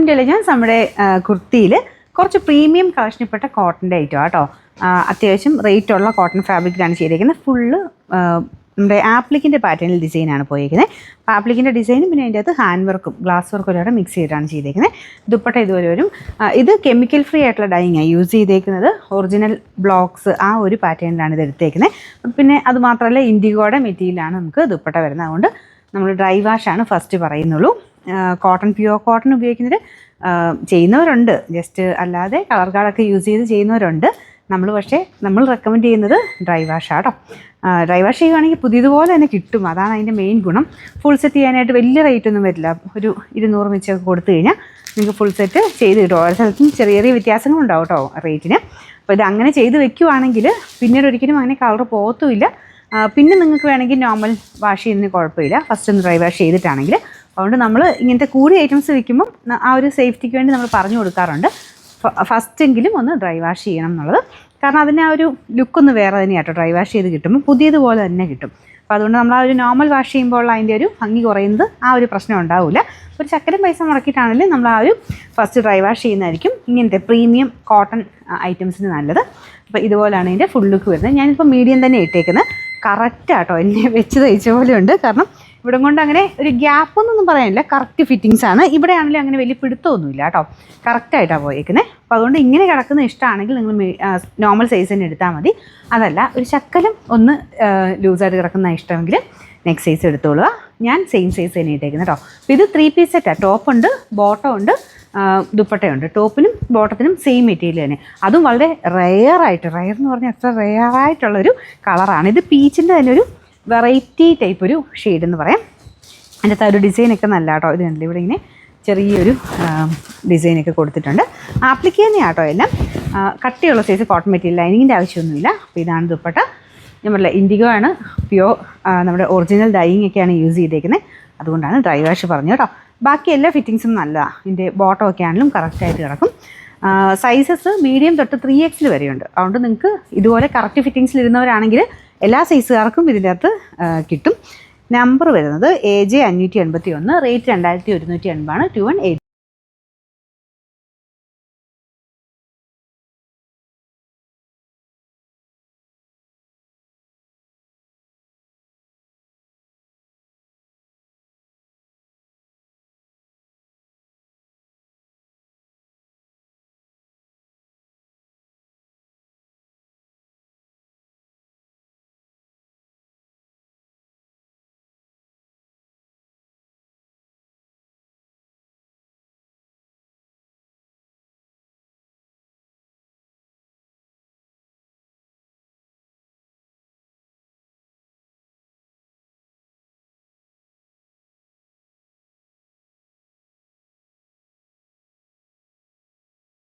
Intelligence നമ്മുടെ കുർത്തിയിൽ കുറച്ച് premium കളക്ഷനിൽപ്പെട്ട കോട്ടൻ്റെ ഐറ്റം കേട്ടോ. അത്യാവശ്യം റേറ്റ് ഉള്ള കോട്ടൺ ഫാബ്രിക്കിലാണ് ചെയ്തിരിക്കുന്നത്. ഫുള്ള് നമ്മുടെ ആപ്ലിക്കിൻ്റെ പാറ്റേണിൽ ഡിസൈനാണ് പോയിരിക്കുന്നത്. അപ്പോൾ ആപ്ലിക്കിൻ്റെ ഡിസൈനും പിന്നെ അതിൻ്റെ അകത്ത് ഹാൻഡ് വർക്കും ഗ്ലാസ് വർക്കും ഒരാടെ മിക്സ് ചെയ്തിട്ടാണ് ചെയ്തിരിക്കുന്നത്. ദുപ്പട്ട ഇതുപോലെ വരും. ഇത് കെമിക്കൽ ഫ്രീ ആയിട്ടുള്ള ഡൈയിങ്ങാണ് യൂസ് ചെയ്തേക്കുന്നത്. ഒറിജിനൽ ബ്ലോക്സ് ആ ഒരു പാറ്റേണിലാണ് ഇത് എടുത്തേക്കുന്നത്. പിന്നെ അതുമാത്രമല്ല ഇൻഡിഗോയുടെ മെറ്റീരിയലാണ് നമുക്ക് ദുപ്പട്ട വരുന്നത്. അതുകൊണ്ട് നമ്മൾ ഡ്രൈ വാഷാണ് ഫസ്റ്റ് പറയുന്നുള്ളൂ. കോട്ടൺ പ്യുവർ കോട്ടൺ ഉപയോഗിക്കുന്നത് ചെയ്യുന്നവരുണ്ട്, ജസ്റ്റ് അല്ലാതെ കളർ കാർഡൊക്കെ യൂസ് ചെയ്ത് ചെയ്യുന്നവരുണ്ട്. നമ്മൾ റെക്കമെൻഡ് ചെയ്യുന്നത് ഡ്രൈ വാഷാണ് കേട്ടോ. ഡ്രൈ വാഷ് ചെയ്യുകയാണെങ്കിൽ പുതിയതുപോലെ തന്നെ കിട്ടും, അതാണ് അതിൻ്റെ മെയിൻ ഗുണം. ഫുൾ സെറ്റ് ചെയ്യാനായിട്ട് വലിയ റേറ്റ് ഒന്നും വരില്ല. ഒരു 200 മിച്ചമൊക്കെ കൊടുത്തു കഴിഞ്ഞാൽ നിങ്ങൾക്ക് ഫുൾ സെറ്റ് ചെയ്ത് കിട്ടും. ഓരോ സ്ഥലത്തും ചെറിയ ചെറിയ വ്യത്യാസങ്ങളുണ്ടാവും കേട്ടോ റേറ്റിന്. അപ്പോൾ ഇത് അങ്ങനെ ചെയ്ത് വെക്കുവാണെങ്കിൽ പിന്നീട് ഒരിക്കലും അങ്ങനെ കളർ പോകത്തുമില്ല. പിന്നെ നിങ്ങൾക്ക് വേണമെങ്കിൽ നോർമൽ വാഷ് ചെയ്യുന്നതിന് കുഴപ്പമില്ല, ഫസ്റ്റ് ഒന്ന് ഡ്രൈ വാഷ് ചെയ്തിട്ടാണെങ്കിൽ. അതുകൊണ്ട് നമ്മൾ ഇങ്ങനത്തെ കൂടിയ ഐറ്റംസ് വയ്ക്കുമ്പം ആ ഒരു സേഫ്റ്റിക്ക് വേണ്ടി നമ്മൾ പറഞ്ഞു കൊടുക്കാറുണ്ട്, ഫസ്റ്റെങ്കിലും ഒന്ന് ഡ്രൈ വാഷ് ചെയ്യണം എന്നുള്ളത്. കാരണം അതിന് ആ ഒരു ലുക്കൊന്ന് വേറെ തന്നെയാണ് കേട്ടോ. ഡ്രൈ വാഷ് ചെയ്ത് കിട്ടുമ്പോൾ പുതിയതുപോലെ തന്നെ കിട്ടും. അപ്പോൾ അതുകൊണ്ട് നമ്മൾ ആ ഒരു നോർമൽ വാഷ് ചെയ്യുമ്പോൾ ഉള്ള അതിൻ്റെ ഒരു ഭംഗി കുറയുന്നത് ആ ഒരു പ്രശ്നം ഉണ്ടാവില്ല. ഒരു ചക്കരം പൈസ മുടക്കിയിട്ടാണെങ്കിലും നമ്മൾ ആ ഒരു ഫസ്റ്റ് ഡ്രൈ വാഷ് ചെയ്യുന്നതായിരിക്കും ഇങ്ങനത്തെ പ്രീമിയം കോട്ടൺ ഐറ്റംസിന് നല്ലത്. അപ്പോൾ ഇതുപോലെയാണ് ഇതിൻ്റെ ഫുൾ ലുക്ക് വരുന്നത്. ഞാനിപ്പോൾ മീഡിയം തന്നെ ഇട്ടേക്കുന്നത്. കറക്റ്റാട്ടോ എന്നെ വെച്ച് തയ്ച്ച പോലെ ഉണ്ട്. കാരണം ഇവിടെ കൊണ്ട് അങ്ങനെ ഒരു ഗ്യാപ്പൊന്നും പറയാനില്ല, കറക്റ്റ് ഫിറ്റിങ്സ് ആണ്. ഇവിടെ ആണെങ്കിലും അങ്ങനെ വലിയ പിടുത്തമൊന്നുമില്ല കേട്ടോ, കറക്റ്റായിട്ടാണ് പോയേക്കുന്നത്. അപ്പോൾ അതുകൊണ്ട് ഇങ്ങനെ കിടക്കുന്ന ഇഷ്ടമാണെങ്കിൽ നിങ്ങൾ നോർമൽ സൈസ് തന്നെ എടുത്താൽ മതി. അതല്ല ഒരു ശക്കലം ഒന്ന് ലൂസായിട്ട് കിടക്കുന്ന ഇഷ്ടമെങ്കിൽ നെക്സ്റ്റ് സൈസ് എടുത്തോളുക. ഞാൻ സെയിം സൈസ് തന്നെ ഇട്ടേക്കുന്നത് കേട്ടോ. അപ്പോൾ ഇത് 3 പീസ് സെറ്റാണ്. ടോപ്പുണ്ട്, ബോട്ടം ഉണ്ട്, ദുപ്പട്ടയുണ്ട്. ടോപ്പിനും ബോട്ടത്തിനും സെയിം മെറ്റീരിയൽ തന്നെ. അതും വളരെ റെയർ എന്ന് പറഞ്ഞാൽ എത്ര റെയറായിട്ടുള്ളൊരു കളറാണ്. ഇത് പീച്ചിൻ്റെ തന്നെ ഒരു വെറൈറ്റി ടൈപ്പ് ഒരു ഷെയ്ഡ് എന്ന് പറയാം. അതിൻ്റെ ആ ഒരു ഡിസൈനൊക്കെ നല്ല കേട്ടോ. ഇത് കണ്ടില്ല, ഇവിടെ ഇങ്ങനെ ചെറിയൊരു ഡിസൈനൊക്കെ കൊടുത്തിട്ടുണ്ട്. ആപ്ലിക്ക് തന്നെയാണ് കേട്ടോ എല്ലാം. കട്ടിയുള്ള സൈസ് കോട്ടൺ മെറ്റീരിയൽ, ലൈനിങ്ങിൻ്റെ ആവശ്യമൊന്നുമില്ല. അപ്പോൾ ഇതാണ് ദുപ്പട്ട. ഞാൻ പറഞ്ഞില്ല, ഇൻഡിഗോ ആണ്, പ്യുവർ നമ്മുടെ ഒറിജിനൽ ഡൈയിങ് ഒക്കെയാണ് യൂസ് ചെയ്തേക്കുന്നത്. അതുകൊണ്ടാണ് ഡ്രൈ വാഷ് പറഞ്ഞു കേട്ടോ. ബാക്കി എല്ലാ ഫിറ്റിങ്സും നല്ലതാണ്. ഇതിൻ്റെ ബോട്ടം ഒക്കെ ആണെങ്കിലും കറക്റ്റായിട്ട് കിടക്കും. സൈസസ് മീഡിയം തൊട്ട് 3XL വരെയുണ്ട്. അതുകൊണ്ട് നിങ്ങൾക്ക് ഇതുപോലെ കറക്റ്റ് ഫിറ്റിങ്സിൽ ഇരുന്നവരാണെങ്കിൽ എല്ലാ സൈസുകാർക്കും ഇതിൻ്റെ അകത്ത് കിട്ടും. നമ്പർ വരുന്നത് AJ 581, റേറ്റ് 2180 ആണ്. 2180.